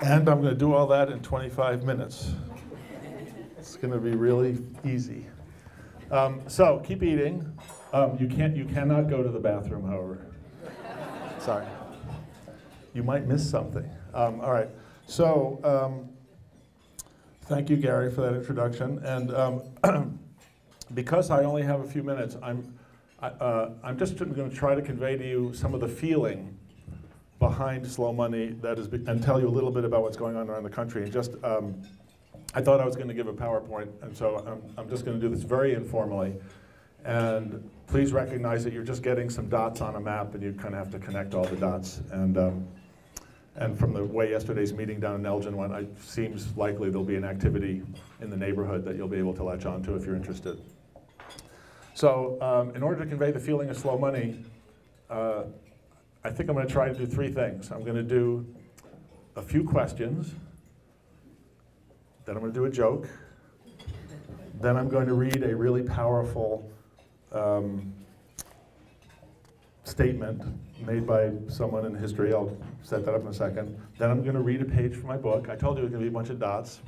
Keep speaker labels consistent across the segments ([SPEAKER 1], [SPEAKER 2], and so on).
[SPEAKER 1] And I'm going to do all that in 25 minutes. It's going to be really easy. So keep eating. You cannot go to the bathroom, however. Sorry. You might miss something. All right. So thank you, Gary, for that introduction. And because I only have a few minutes, I'm just going to try to convey to you some of the feeling behind slow money and tell you a little bit about what's going on around the country. And just, I thought I was going to give a PowerPoint, and so I'm just going to do this very informally. And please recognize that you're just getting some dots on a map, and you kind of have to connect all the dots. And from the way yesterday's meeting down in Elgin went, it seems likely there'll be an activity in the neighborhood that you'll be able to latch onto if you're interested. So in order to convey the feeling of slow money, I think I'm going to try to do three things. I'm going to do a few questions, then I'm going to do a joke, then I'm going to read a really powerful statement made by someone in history. I'll set that up in a second. Then I'm going to read a page from my book. I told you it was going to be a bunch of dots.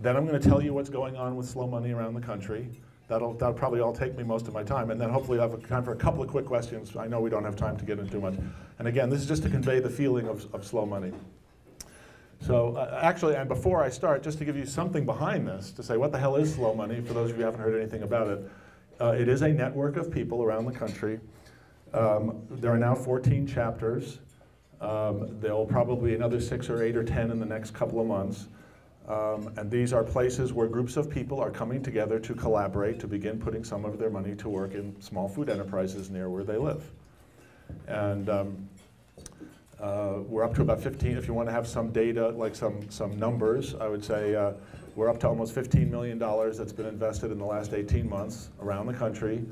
[SPEAKER 1] Then I'm going to tell you what's going on with slow money around the country. That'll probably all take me most of my time, and then hopefully I'll have time for a couple of quick questions. I know we don't have time to get into too much. And again, this is just to convey the feeling of slow money. So actually, and before I start, just to give you something behind this, to say what the hell is slow money, for those of you who haven't heard anything about it, it is a network of people around the country. There are now 14 chapters. There'll probably be another 6 or 8 or 10 in the next couple of months. And these are places where groups of people are coming together to collaborate, to begin putting some of their money to work in small food enterprises near where they live. And we're up to about 15, if you want to have some data, like some numbers, I would say we're up to almost $15 million that's been invested in the last 18 months around the country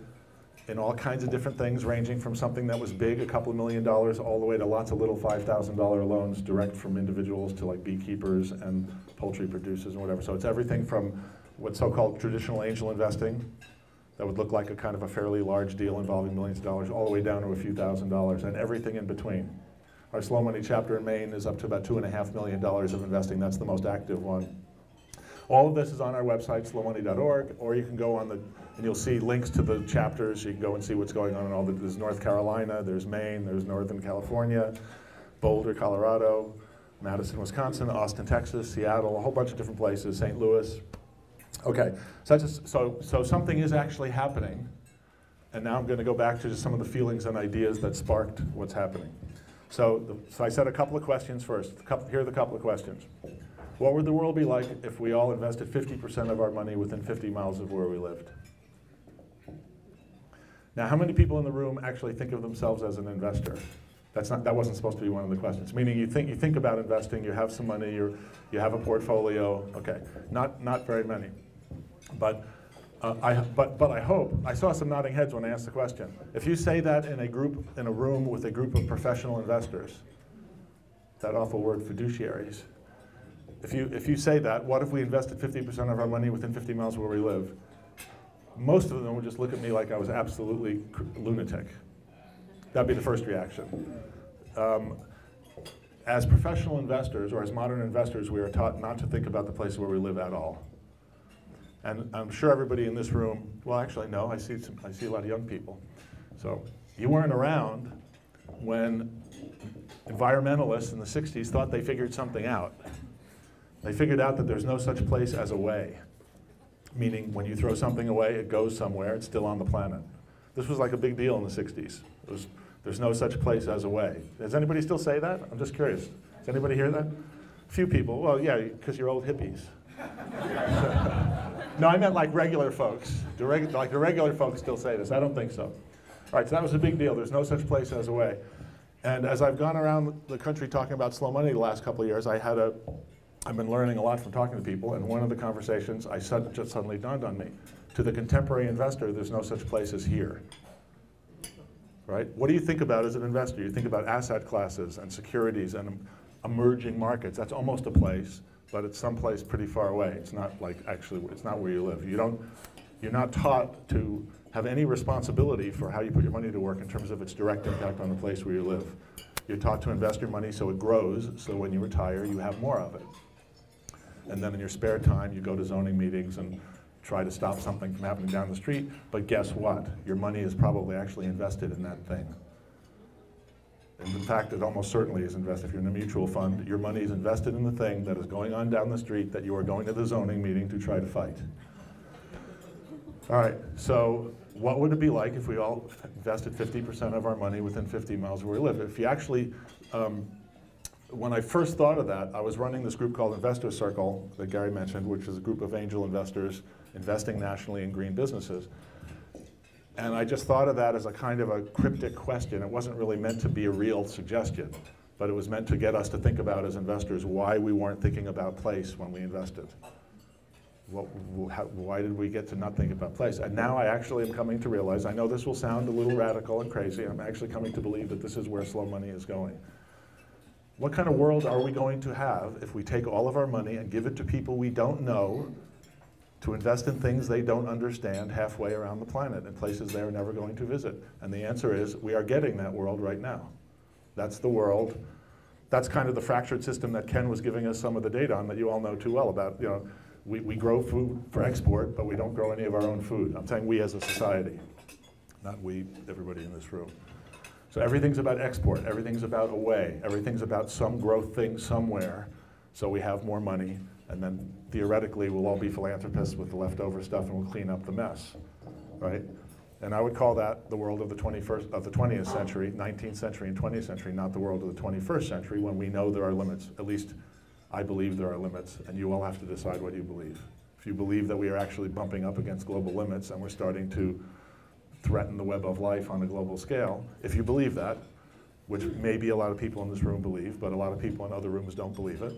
[SPEAKER 1] in all kinds of different things, ranging from something that was big, a couple of $1 million, all the way to lots of little $5,000 loans direct from individuals to like beekeepers and poultry producers and whatever. So it's everything from what's so-called traditional angel investing, that would look like a kind of a fairly large deal involving millions of dollars, all the way down to a few $1,000s, and everything in between. Our slow money chapter in Maine is up to about $2.5 million of investing. That's the most active one. All of this is on our website, slowmoney.org, or you can go on and you'll see links to the chapters. You can go and see what's going on in all the, there's North Carolina, there's Maine, there's Northern California, Boulder, Colorado, Madison, Wisconsin, Austin, Texas, Seattle, a whole bunch of different places, St. Louis. Okay, so something is actually happening, and now I'm going to go back to just some of the feelings and ideas that sparked what's happening. So I said a couple of questions first. Here are the couple of questions. What would the world be like if we all invested 50% of our money within 50 miles of where we lived? Now, how many people in the room actually think of themselves as an investor? That wasn't supposed to be one of the questions. Meaning you think about investing, you have some money, you have a portfolio. Okay, not very many. But I hope, I saw some nodding heads when I asked the question. If you say that in a room with a group of professional investors, that awful word fiduciaries, if you say that, what if we invested 50% of our money within 50 miles of where we live? Most of them would just look at me like I was absolutely lunatic. That'd be the first reaction. As professional investors, or as modern investors, we are taught not to think about the place where we live at all. And I'm sure everybody in this room, well actually no, I see a lot of young people. So you weren't around when environmentalists in the 60s thought they figured something out. They figured out that there's no such place as a way. Meaning when you throw something away, it goes somewhere, it's still on the planet. This was like a big deal in the 60s. There's no such place as a way. Does anybody still say that? I'm just curious. Does anybody hear that? A few people. Well, yeah, because you're old hippies. No, I meant like regular folks. The regular folks still say this. I don't think so. All right, so that was a big deal. There's no such place as a way. And as I've gone around the country talking about slow money the last couple of years, I've been learning a lot from talking to people, and one of the conversations just suddenly dawned on me. To the contemporary investor, there's no such place as here. Right? What do you think about as an investor? You think about asset classes and securities and emerging markets. That's almost a place, but it's someplace pretty far away. It's not like actually, it's not where you live. You're not taught to have any responsibility for how you put your money to work in terms of its direct impact on the place where you live. You're taught to invest your money so it grows, so when you retire, you have more of it. And then in your spare time, you go to zoning meetings and try to stop something from happening down the street, but guess what? Your money is probably actually invested in that thing. And in fact, it almost certainly is invested. If you're in a mutual fund, your money is invested in the thing that is going on down the street that you are going to the zoning meeting to try to fight. All right, so what would it be like if we all invested 50% of our money within 50 miles of where we live? If you actually, when I first thought of that, I was running this group called Investor Circle that Gary mentioned, which is a group of angel investors investing nationally in green businesses. And I just thought of that as a kind of a cryptic question. It wasn't really meant to be a real suggestion, but it was meant to get us to think about as investors why we weren't thinking about place when we invested. Why did we get to not think about place? And now I actually am coming to realize, I know this will sound a little radical and crazy, I'm actually coming to believe that this is where slow money is going. What kind of world are we going to have if we take all of our money and give it to people we don't know to invest in things they don't understand halfway around the planet in places they're never going to visit? And the answer is, we are getting that world right now. That's the world. That's kind of the fractured system that Ken was giving us some of the data on that you all know too well about. You know, we grow food for export, but we don't grow any of our own food. I'm saying we as a society, not we, everybody in this room. So everything's about export, everything's about away, everything's about some growth thing somewhere, so we have more money, and then theoretically we'll all be philanthropists with the leftover stuff and we'll clean up the mess, right? And I would call that the world of the 20th century, 19th century and 20th century, not the world of the 21st century, when we know there are limits. At least I believe there are limits, and you all have to decide what you believe. If you believe that we are actually bumping up against global limits and we're starting to threaten the web of life on a global scale, if you believe that, which maybe a lot of people in this room believe, but a lot of people in other rooms don't believe it,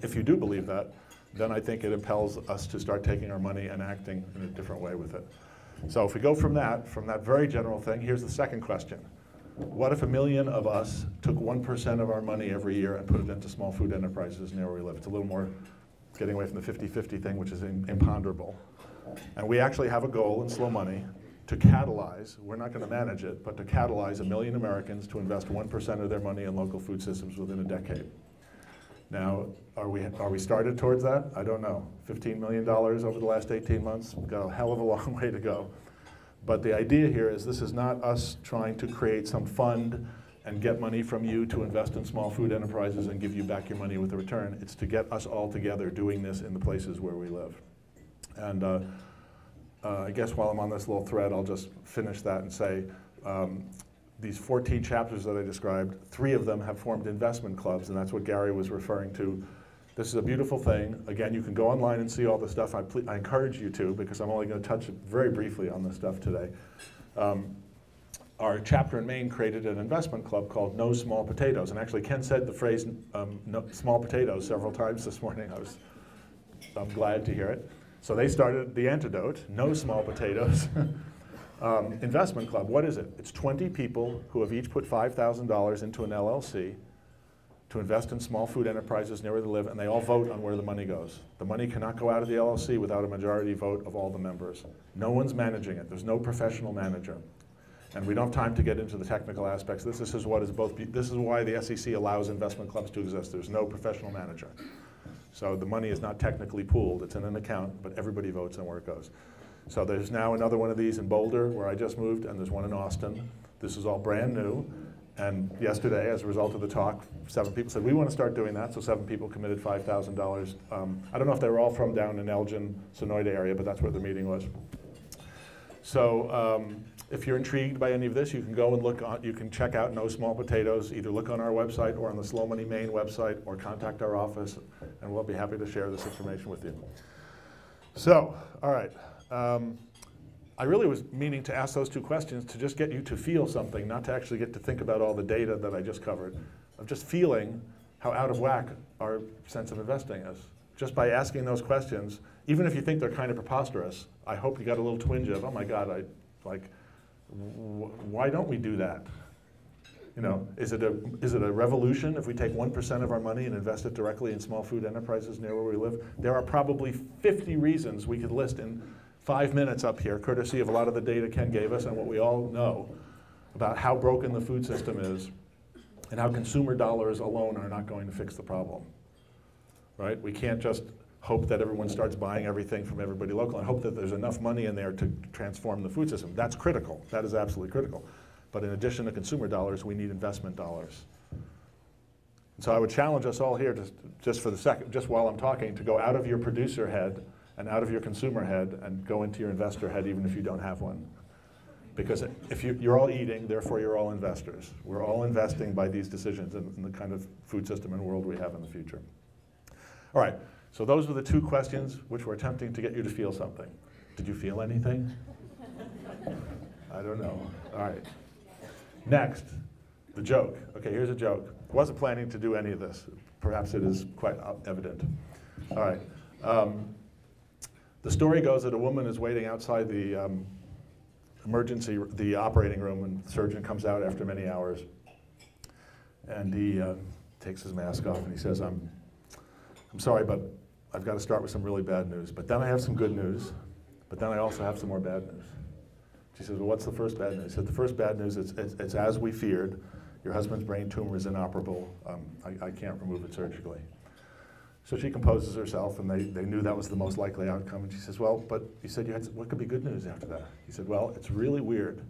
[SPEAKER 1] if you do believe that, then I think it impels us to start taking our money and acting in a different way with it. So if we go from that very general thing, here's the second question. What if 1 million of us took 1% of our money every year and put it into small food enterprises near where we live? It's a little more getting away from the 50-50 thing, which is imponderable. And we actually have a goal in Slow Money to catalyze, we're not going to manage it, but to catalyze 1 million Americans to invest 1% of their money in local food systems within a decade. Now, are we started towards that? I don't know. $15 million over the last 18 months, we've got a hell of a long way to go. But the idea here is this is not us trying to create some fund and get money from you to invest in small food enterprises and give you back your money with a return. It's to get us all together doing this in the places where we live. And I guess while I'm on this little thread, I'll just finish that and say, these 14 chapters that I described, 3 of them have formed investment clubs, and that's what Gary was referring to. This is a beautiful thing. Again, you can go online and see all the stuff. I encourage you to, because I'm only going to touch very briefly on this stuff today. Our chapter in Maine created an investment club called No Small Potatoes, and actually Ken said the phrase no, small potatoes several times this morning. I'm glad to hear it. So they started the antidote, No Small Potatoes. Investment club, what is it? It's 20 people who have each put $5,000 into an LLC to invest in small food enterprises near where they live, and they all vote on where the money goes. The money cannot go out of the LLC without a majority vote of all the members. No one's managing it. There's no professional manager. And we don't have time to get into the technical aspects. This is why the SEC allows investment clubs to exist. There's no professional manager. So the money is not technically pooled. It's in an account, but everybody votes on where it goes. So there's now another one of these in Boulder, where I just moved, and there's one in Austin. This is all brand new. And yesterday, as a result of the talk, 7 people said, we want to start doing that. So 7 people committed $5,000. I don't know if they were all from down in Elgin, Sonoyta area, but that's where the meeting was. So if you're intrigued by any of this, you can go and look on, you can check out No Small Potatoes, either look on our website or on the Slow Money Maine website, or contact our office, and we'll be happy to share this information with you. So, all right. I really was meaning to ask those 2 questions to just get you to feel something, not to actually get to think about all the data that I just covered, of just feeling how out of whack our sense of investing is. Just by asking those questions, even if you think they're kind of preposterous, I hope you got a little twinge of, oh my God, why don't we do that? You know, is it a revolution if we take 1% of our money and invest it directly in small food enterprises near where we live? There are probably 50 reasons we could list in 5 minutes up here, courtesy of a lot of the data Ken gave us and what we all know about how broken the food system is, and how consumer dollars alone are not going to fix the problem, right? We can't just hope that everyone starts buying everything from everybody local and hope that there's enough money in there to transform the food system. That's critical. That is absolutely critical. But in addition to consumer dollars, we need investment dollars. And so I would challenge us all here, just for the second, just while I'm talking, to go out of your producer head and out of your consumer head and go into your investor head, even if you don't have one. Because if you're all eating, therefore you're all investors. We're all investing by these decisions in the kind of food system and world we have in the future. All right, so those were the two questions which were attempting to get you to feel something. Did you feel anything? I don't know. All right. Next, the joke. Okay, here's a joke. I wasn't planning to do any of this. Perhaps it is quite evident. All right. The story goes that a woman is waiting outside the the operating room, and the surgeon comes out after many hours. And he takes his mask off and he says, I'm sorry, but I've got to start with some really bad news. But then I have some good news. But then I also have some more bad news. She says, well, what's the first bad news? He said, the first bad news is it's as we feared. Your husband's brain tumor is inoperable. I can't remove it surgically. So she composes herself, and they knew that was the most likely outcome. And she says, well, but you said you had, what could be good news after that? He said, well, it's really weird,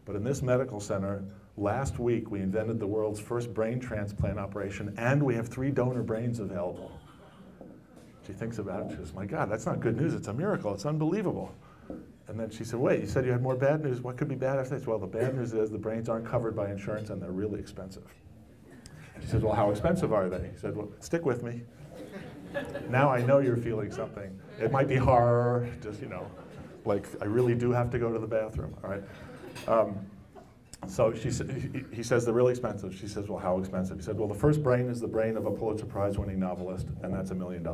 [SPEAKER 1] but in this medical center, last week we invented the world's first brain transplant operation, and we have 3 donor brains available. She thinks about it, she says, my God, that's not good news, it's a miracle, it's unbelievable. And then she said, wait, you said you had more bad news, what could be bad after this? Well, the bad news is the brains aren't covered by insurance and they're really expensive. She says, well, how expensive are they? He said, well, stick with me. Now I know you're feeling something. It might be horror, just, you know, like I really do have to go to the bathroom, all right? So he says they're really expensive. She says, well, how expensive? He said, well, the first brain is the brain of a Pulitzer Prize winning novelist, and that's $1 million.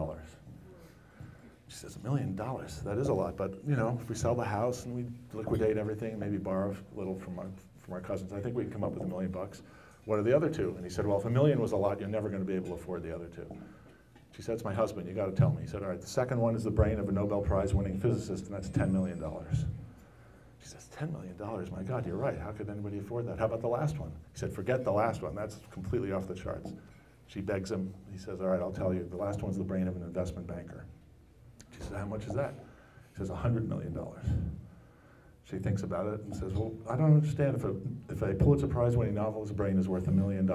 [SPEAKER 1] She says, $1 million, that is a lot, but you know, if we sell the house and we liquidate everything, maybe borrow a little from our cousins, I think we can come up with $1 million. What are the other 2? And he said, well, if $1 million was a lot, you're never going to be able to afford the other 2. She said, it's my husband, you got to tell me. He said, all right, the second one is the brain of a Nobel Prize winning physicist, and that's $10 million. She says, $10 million, my God, you're right, how could anybody afford that? How about the last one? He said, forget the last one, that's completely off the charts. She begs him, he says, all right, I'll tell you, the last one's the brain of an investment banker. She says, how much is that? He says, $100 million. She thinks about it and says, well, I don't understand if a Pulitzer Prize winning novelist's brain is worth $1 million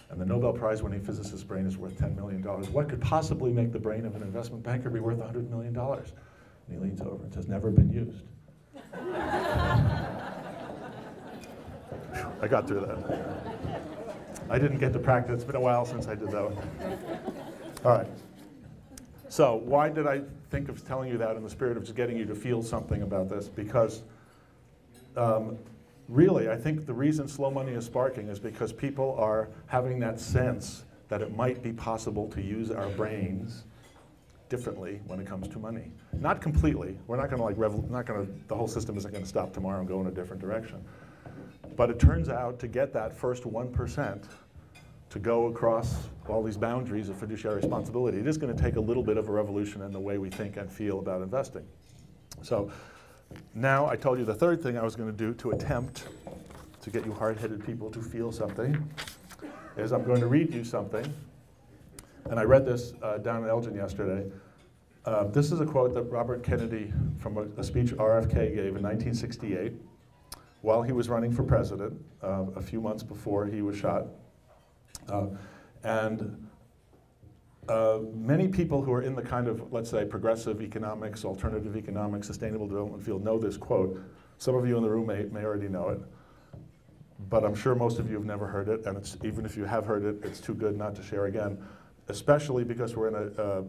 [SPEAKER 1] and the Nobel Prize winning physicist's brain is worth $10 million, what could possibly make the brain of an investment banker be worth $100 million? And he leans over and says, never been used. I got through that. I didn't get to practice. It's been a while since I did that one. All right. So why did I think of telling you that in the spirit of just getting you to feel something about this? Because really, I think the reason slow money is sparking is because people are having that sense that it might be possible to use our brains differently when it comes to money. Not completely. We're not going to the whole system isn't going to stop tomorrow and go in a different direction. But it turns out to get that first 1% to go across all these boundaries of fiduciary responsibility, it is going to take a little bit of a revolution in the way we think and feel about investing. So now I told you the third thing I was going to do to attempt to get you hard-headed people to feel something is I'm going to read you something. And I read this down in Elgin yesterday. This is a quote that Robert Kennedy, from a speech RFK gave in 1968 while he was running for president, a few months before he was shot. Many people who are in the kind of, let's say, progressive economics, alternative economics, sustainable development field know this quote. Some of you in the room may already know it, but I'm sure most of you have never heard it, and even if you have heard it, it's too good not to share again, especially because we're in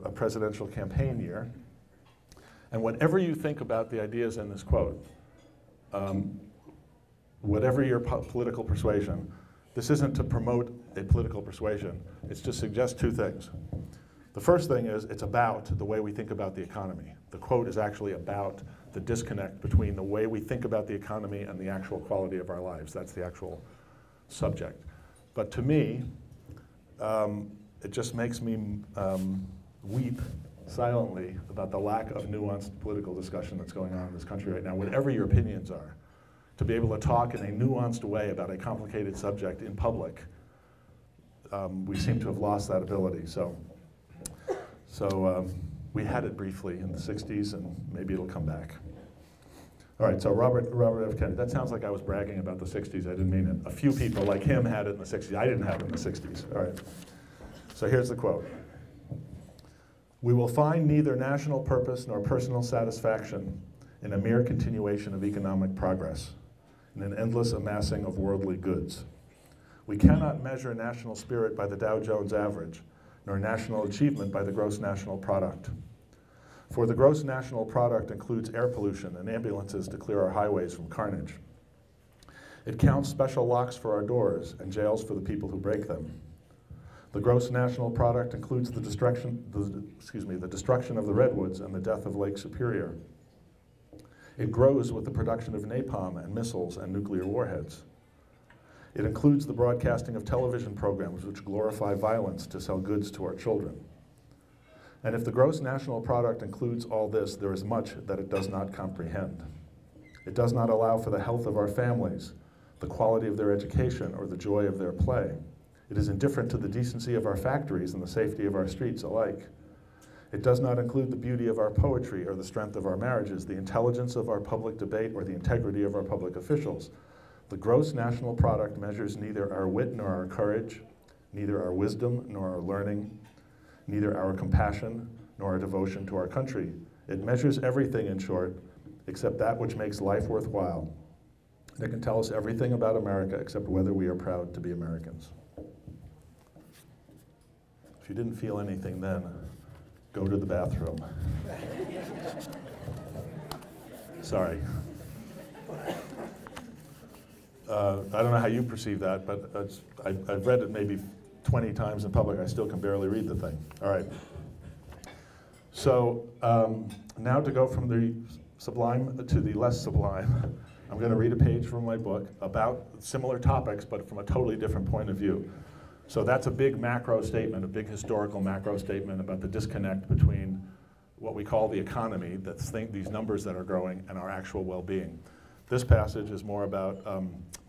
[SPEAKER 1] a presidential campaign year. And whatever you think about the ideas in this quote, whatever your political persuasion, this isn't to promote a political persuasion, it's to suggest 2 things. The first thing is it's about the way we think about the economy. The quote is actually about the disconnect between the way we think about the economy and the actual quality of our lives. That's the actual subject. But to me, it just makes me weep silently about the lack of nuanced political discussion that's going on in this country right now, whatever your opinions are. To be able to talk in a nuanced way about a complicated subject in public we seem to have lost that ability. So we had it briefly in the 60s, and maybe it'll come back. All right, so Robert F. Kennedy. That sounds like I was bragging about the 60s. I didn't mean it. A few people like him had it in the 60s. I didn't have it in the 60s. All right. So here's the quote. "We will find neither national purpose nor personal satisfaction in a mere continuation of economic progress, in an endless amassing of worldly goods. We cannot measure national spirit by the Dow Jones average, nor national achievement by the gross national product. For the gross national product includes air pollution and ambulances to clear our highways from carnage. It counts special locks for our doors and jails for the people who break them. The gross national product includes the destruction of the redwoods and the death of Lake Superior. It grows with the production of napalm and missiles and nuclear warheads. It includes the broadcasting of television programs which glorify violence to sell goods to our children. And if the gross national product includes all this, there is much that it does not comprehend. It does not allow for the health of our families, the quality of their education, or the joy of their play. It is indifferent to the decency of our factories and the safety of our streets alike. It does not include the beauty of our poetry or the strength of our marriages, the intelligence of our public debate, or the integrity of our public officials. The gross national product measures neither our wit nor our courage, neither our wisdom nor our learning, neither our compassion nor our devotion to our country. It measures everything, in short, except that which makes life worthwhile. It can tell us everything about America except whether we are proud to be Americans." If you didn't feel anything then, go to the bathroom. Sorry. I don't know how you perceive that, but I've read it maybe 20 times in public. I still can barely read the thing. All right. So now to go from the sublime to the less sublime, I'm going to read a page from my book about similar topics, but from a totally different point of view. So that's a big macro statement, a big historical macro statement about the disconnect between what we call the economy, these numbers that are growing, and our actual well-being. This passage is more about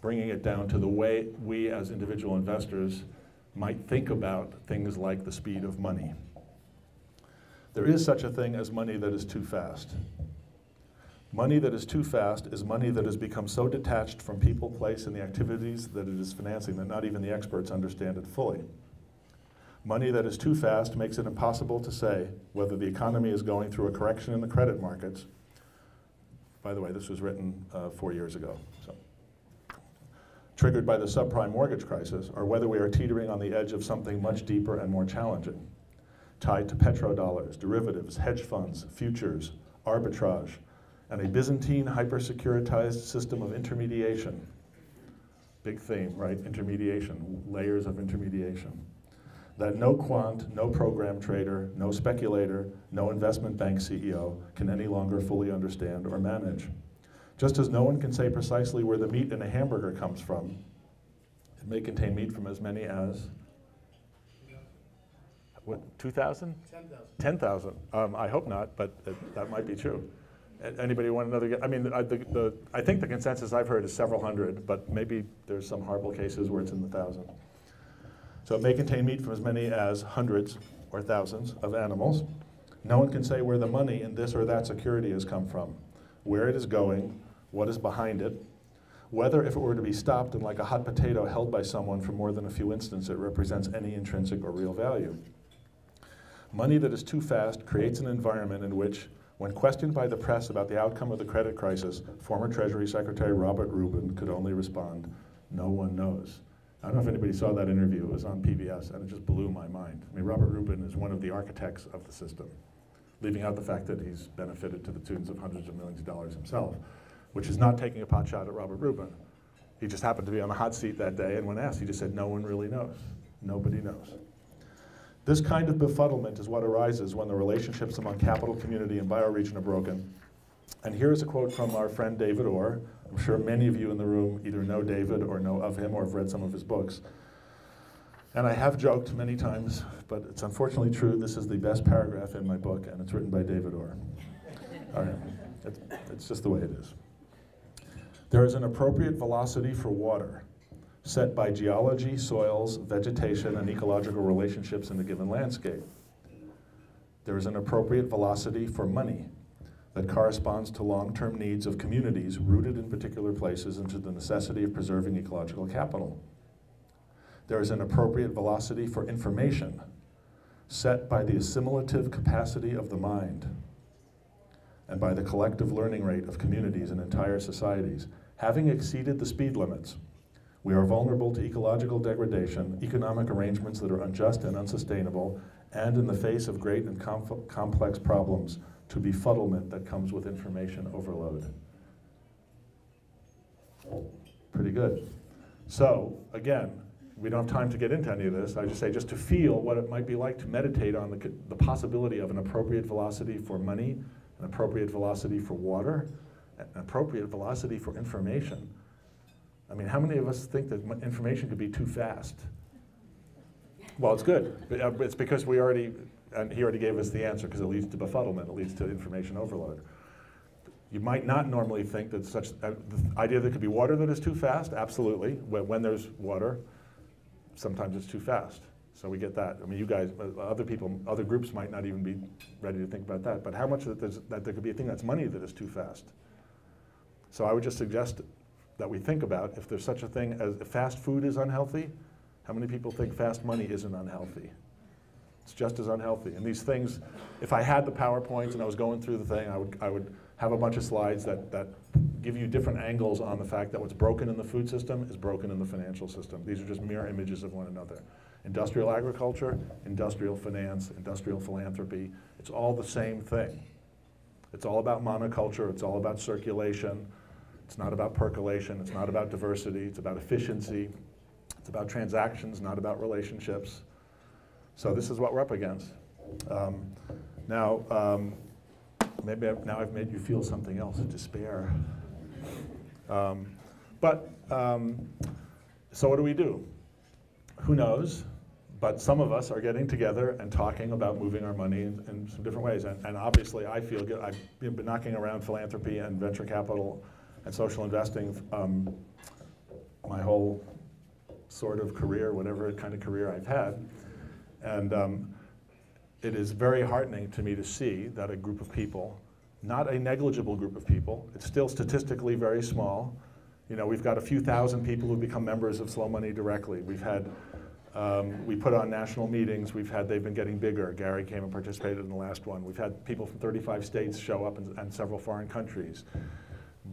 [SPEAKER 1] bringing it down to the way we as individual investors might think about things like the speed of money. There is such a thing as money that is too fast. Money that is too fast is money that has become so detached from people, place, and the activities that it is financing that not even the experts understand it fully. Money that is too fast makes it impossible to say whether the economy is going through a correction in the credit markets. By the way, this was written 4 years ago. So, triggered by the subprime mortgage crisis, or whether we are teetering on the edge of something much deeper and more challenging, tied to petrodollars, derivatives, hedge funds, futures, arbitrage, and a Byzantine hyper-securitized system of intermediation. Big theme, right? Intermediation, layers of intermediation. That no quant, no program trader, no speculator, no investment bank CEO can any longer fully understand or manage. Just as no one can say precisely where the meat in a hamburger comes from, it may contain meat from as many as, what, 2,000? 10,000. I hope not, but that might be true. Anybody want another guess? I mean, I think the consensus I've heard is several hundred, but maybe there's some horrible cases where it's in the thousand. So it may contain meat from as many as hundreds or thousands of animals. No one can say where the money in this or that security has come from, where it is going, what is behind it, whether if it were to be stopped and like a hot potato held by someone for more than a few instants, it represents any intrinsic or real value. Money that is too fast creates an environment in which, when questioned by the press about the outcome of the credit crisis, former Treasury Secretary Robert Rubin could only respond, "No one knows." I don't know if anybody saw that interview. It was on PBS, and it just blew my mind. I mean, Robert Rubin is one of the architects of the system, leaving out the fact that he's benefited to the tunes of hundreds of millions of dollars himself, which is not taking a pot shot at Robert Rubin. He just happened to be on the hot seat that day, and when asked, he just said, "No one really knows. Nobody knows." This kind of befuddlement is what arises when the relationships among capital, community, and bioregion are broken. And here is a quote from our friend David Orr. I'm sure many of you in the room either know David or know of him or have read some of his books. And I have joked many times, but it's unfortunately true. This is the best paragraph in my book, and it's written by David Orr. All right. It's just the way it is. There is an appropriate velocity for water, set by geology, soils, vegetation, and ecological relationships in a given landscape. There is an appropriate velocity for money that corresponds to long-term needs of communities rooted in particular places and to the necessity of preserving ecological capital. There is an appropriate velocity for information set by the assimilative capacity of the mind and by the collective learning rate of communities and entire societies. Having exceeded the speed limits, we are vulnerable to ecological degradation, economic arrangements that are unjust and unsustainable, and in the face of great and complex problems, to befuddlement that comes with information overload. Pretty good. So, again, we don't have time to get into any of this. I just say just to feel what it might be like to meditate on the possibility of an appropriate velocity for money, an appropriate velocity for water, an appropriate velocity for information. I mean, how many of us think that information could be too fast? Well, it's good. It's because we already, and he already gave us the answer, because it leads to befuddlement, it leads to information overload. You might not normally think that the idea that there could be water that is too fast, absolutely. When there's water, sometimes it's too fast. So we get that. I mean, you guys, other people, other groups might not even be ready to think about that. But how much that there could be a thing that's money that is too fast? So I would just suggest that we think about if there's such a thing as if fast food is unhealthy, how many people think fast money isn't unhealthy? It's just as unhealthy. And these things, if I had the PowerPoints and I was going through the thing, I would have a bunch of slides that give you different angles on the fact that what's broken in the food system is broken in the financial system. These are just mirror images of one another. Industrial agriculture, industrial finance, industrial philanthropy, it's all the same thing. It's all about monoculture, it's all about circulation, it's not about percolation, it's not about diversity, it's about efficiency, it's about transactions, not about relationships. So this is what we're up against. Maybe now I've made you feel something else, despair. So what do we do? Who knows? But some of us are getting together and talking about moving our money in some different ways. And obviously I feel good. I've been knocking around philanthropy and venture capital and social investing my whole sort of career, whatever kind of career I've had. And it is very heartening to me to see that a group of people, not a negligible group of people, it's still statistically very small. You know, we've got a few thousand people who become members of Slow Money directly. We've had, we put on national meetings, they've been getting bigger. Gary came and participated in the last one. We've had people from 35 states show up and several foreign countries.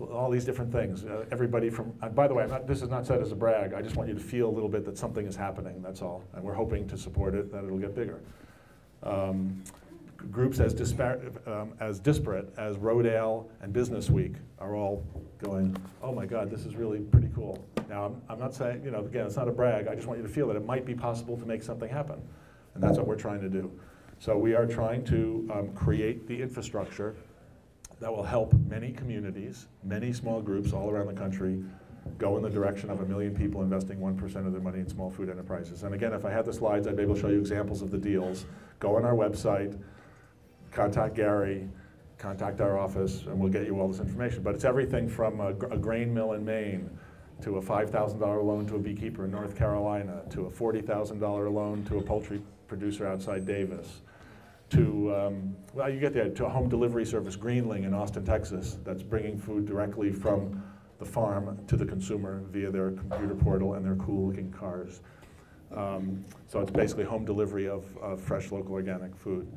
[SPEAKER 1] All these different things. Everybody from, by the way, this is not said as a brag, I just want you to feel a little bit that something is happening, that's all. And we're hoping to support it, that it'll get bigger. Groups as disparate as Rodale and Business Week are all going, oh my God, this is really pretty cool. Now, I'm not saying, you know, again, it's not a brag, I just want you to feel that it might be possible to make something happen. And that's what we're trying to do. So we are trying to create the infrastructure that will help many communities, many small groups all around the country go in the direction of 1 million people investing 1% of their money in small food enterprises. And again, if I had the slides, I'd be able to show you examples of the deals. Go on our website, contact Gary, contact our office, and we'll get you all this information. But it's everything from a grain mill in Maine, to a $5,000 loan to a beekeeper in North Carolina, to a $40,000 loan to a poultry producer outside Davis, to, well, you get the idea, to a home delivery service, Greenling in Austin, Texas, that's bringing food directly from the farm to the consumer via their computer portal and their cool-looking cars. So it's basically home delivery of fresh, local, organic food.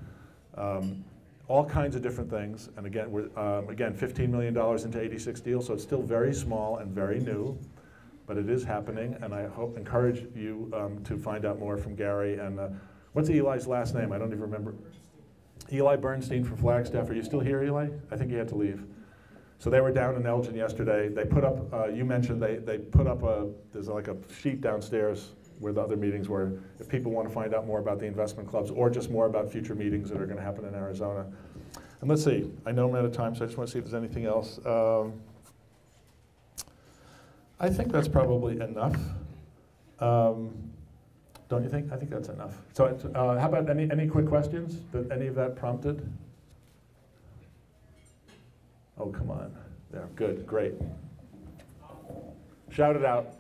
[SPEAKER 1] All kinds of different things, and again, we're again $15 million into 86 deals, so it's still very small and very new, but it is happening, and I encourage you to find out more from Gary. And what's Eli's last name? I don't even remember. Eli Bernstein from Flagstaff. Are you still here, Eli? I think he had to leave. So they were down in Elgin yesterday. They put up, you mentioned they put up there's like a sheet downstairs where the other meetings were, if people want to find out more about the investment clubs or just more about future meetings that are going to happen in Arizona. And let's see, I know I'm out of time, so I just want to see if there's anything else. I think that's probably enough. Don't you think? I think that's enough. So how about any quick questions that any of that prompted? Oh, come on. There, good, great. Shout it out.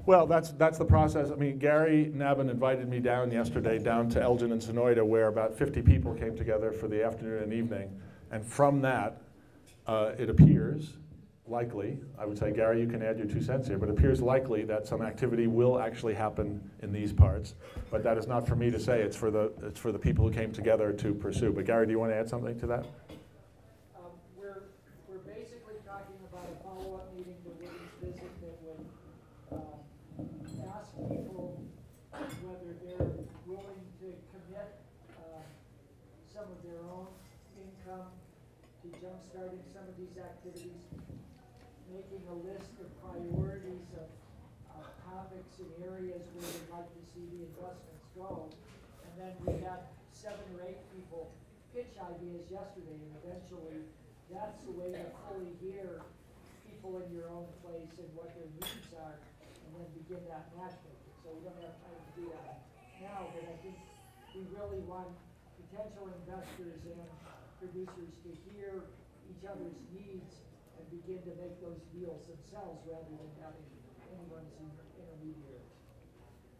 [SPEAKER 1] Well, that's the process. I mean, Gary Nabin invited me down yesterday, down to Elgin and Sonoyta, where about 50 people came together for the afternoon and evening. And from that, it appears likely, I would say, Gary, you can add your 2 cents here, but it appears likely that some activity will actually happen in these parts. But that is not for me to say. It's for the people who came together to pursue. But Gary, do you want to add something to that?
[SPEAKER 2] We're basically talking about a follow-up meeting to Woody's visit that would ask people whether they're willing to commit some of their own income to jump-starting some of these activities, making a list of priorities of topics and areas where they'd like to see the investments go. And then we had 7 or 8 people pitch ideas yesterday, and eventually that's the way to fully hear people in your own place and what their needs are, and then begin that matchmaking. So we don't have time to do that now, but I think we really want potential investors and producers to hear each other's needs and begin to make those deals themselves rather than having anyone as intermediaries.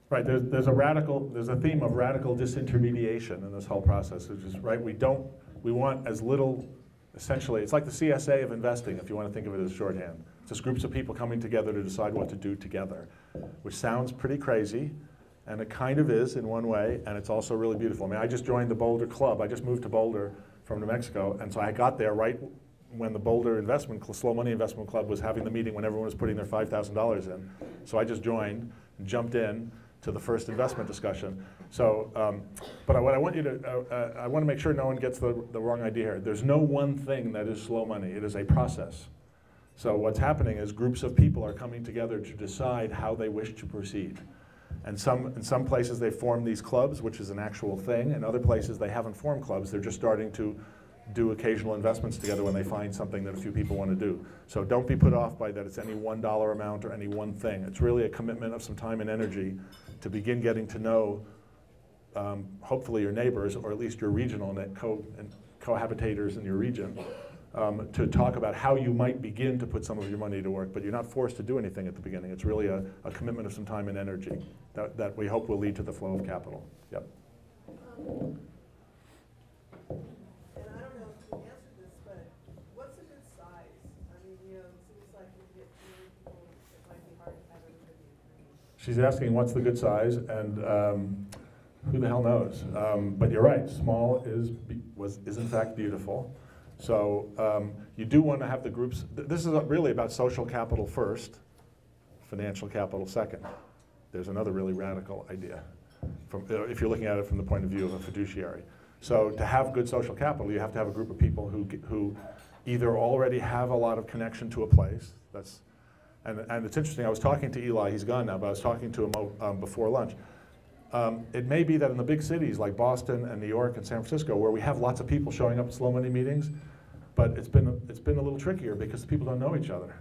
[SPEAKER 1] Right, there's a theme of radical disintermediation in this whole process, which is, right, we want as little, essentially, it's like the CSA of investing, if you want to think of it as shorthand. It's just groups of people coming together to decide what to do together, which sounds pretty crazy, and it kind of is in one way, and it's also really beautiful. I mean, I just joined the Boulder Club. I just moved to Boulder from New Mexico, and so I got there right when the Boulder Slow Money Investment Club was having the meeting when everyone was putting their $5,000 in. So I just joined, jumped in to the first investment discussion. So, but what I want you to, I want to make sure no one gets the wrong idea here. There's no one thing that is slow money. It is a process. So what's happening is groups of people are coming together to decide how they wish to proceed. And in some places they form these clubs, which is an actual thing. In other places they haven't formed clubs. They're just starting to do occasional investments together when they find something that a few people want to do. So don't be put off by that it's any $1 amount or any one thing. It's really a commitment of some time and energy to begin getting to know hopefully your neighbors, or at least your regional cohabitators in your region, to talk about how you might begin to put some of your money to work. But you're not forced to do anything at the beginning. It's really a commitment of some time and energy that we hope will lead to the flow of capital. Yep. She's asking what's the good size, and who the hell knows? But you're right, small is in fact beautiful. So you do want to have the groups, this is really about social capital first, financial capital second. There's another really radical idea, if you're looking at it from the point of view of a fiduciary. So to have good social capital, you have to have a group of people who either already have a lot of connection to a place, and it's interesting, I was talking to Eli, he's gone now, but I was talking to him before lunch. It may be that in the big cities like Boston and New York and San Francisco, where we have lots of people showing up at slow money meetings, but it's been a little trickier because the people don't know each other.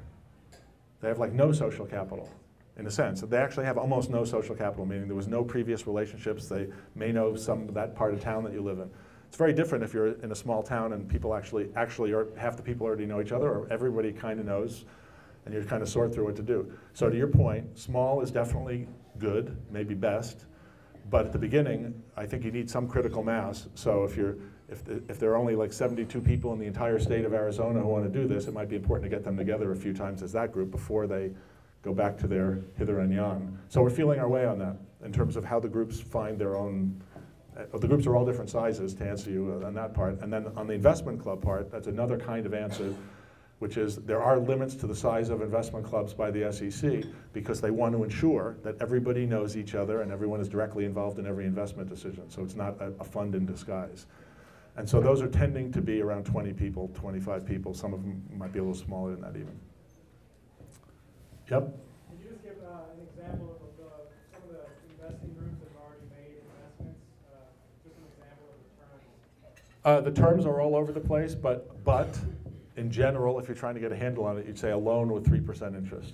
[SPEAKER 1] They have like no social capital, in a sense. They actually have almost no social capital, meaning there was no previous relationships. They may know some of that part of town that you live in. It's very different if you're in a small town and people actually half the people already know each other, or everybody kind of knows, and you kind of sort through what to do. So to your point, small is definitely good, maybe best, but at the beginning, I think you need some critical mass. So if there are only like 72 people in the entire state of Arizona who want to do this, it might be important to get them together a few times as that group before they go back to their hither and yon. So we're feeling our way on that in terms of how the groups find their own. The groups are all different sizes, to answer you on that part. And then on the investment club part, that's another kind of answer, which is there are limits to the size of investment clubs by the SEC because they want to ensure that everybody knows each other and everyone is directly involved in every investment decision. So it's not a fund in disguise. And so those are tending to be around 20 people, 25 people. Some of them might be a little smaller than that even. Yep.
[SPEAKER 3] Can you just give an example of some of the investing groups that have already made investments? Just an example of the terms.
[SPEAKER 1] The terms are all over the place, but in general, if you're trying to get a handle on it, you'd say a loan with 3% interest.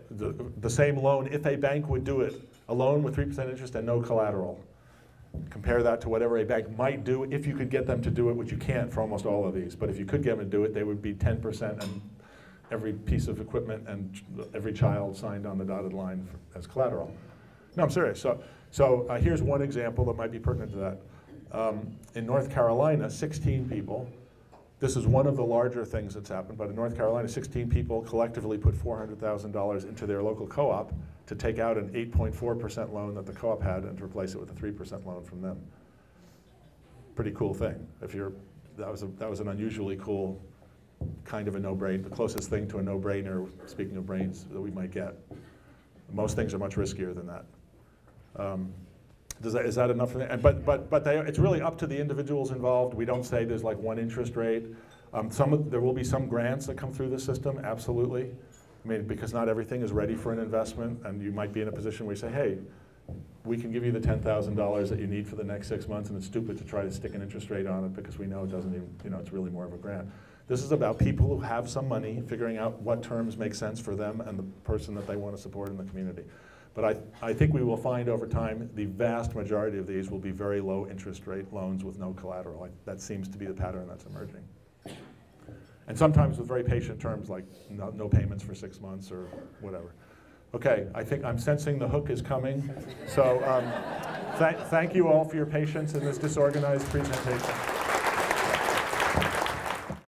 [SPEAKER 1] The same loan, if a bank would do it, a loan with 3% interest and no collateral. Compare that to whatever a bank might do if you could get them to do it, which you can't for almost all of these. But if you could get them to do it, they would be 10% every piece of equipment and every child signed on the dotted line as collateral. No, I'm serious. So here's one example that might be pertinent to that. In North Carolina, 16 people, this is one of the larger things that's happened, but in North Carolina, 16 people collectively put $400,000 into their local co-op to take out an 8.4% loan that the co-op had and to replace it with a 3% loan from them. Pretty cool thing. That was an unusually cool kind of a no-brainer, the closest thing to a no-brainer, speaking of brains, that we might get. Most things are much riskier than that. Is that enough? But it's really up to the individuals involved. We don't say there's like one interest rate. There will be some grants that come through the system, absolutely. I mean, because not everything is ready for an investment, and you might be in a position where you say, hey, we can give you the $10,000 that you need for the next 6 months, and it's stupid to try to stick an interest rate on it because we know it doesn't even, it's really more of a grant. This is about people who have some money, figuring out what terms make sense for them and the person that they want to support in the community. But I think we will find over time the vast majority of these will be very low interest rate loans with no collateral. That seems to be the pattern that's emerging. And sometimes with very patient terms like no payments for 6 months or whatever. Okay, I think I'm sensing the hook is coming. So thank you all for your patience in this disorganized presentation.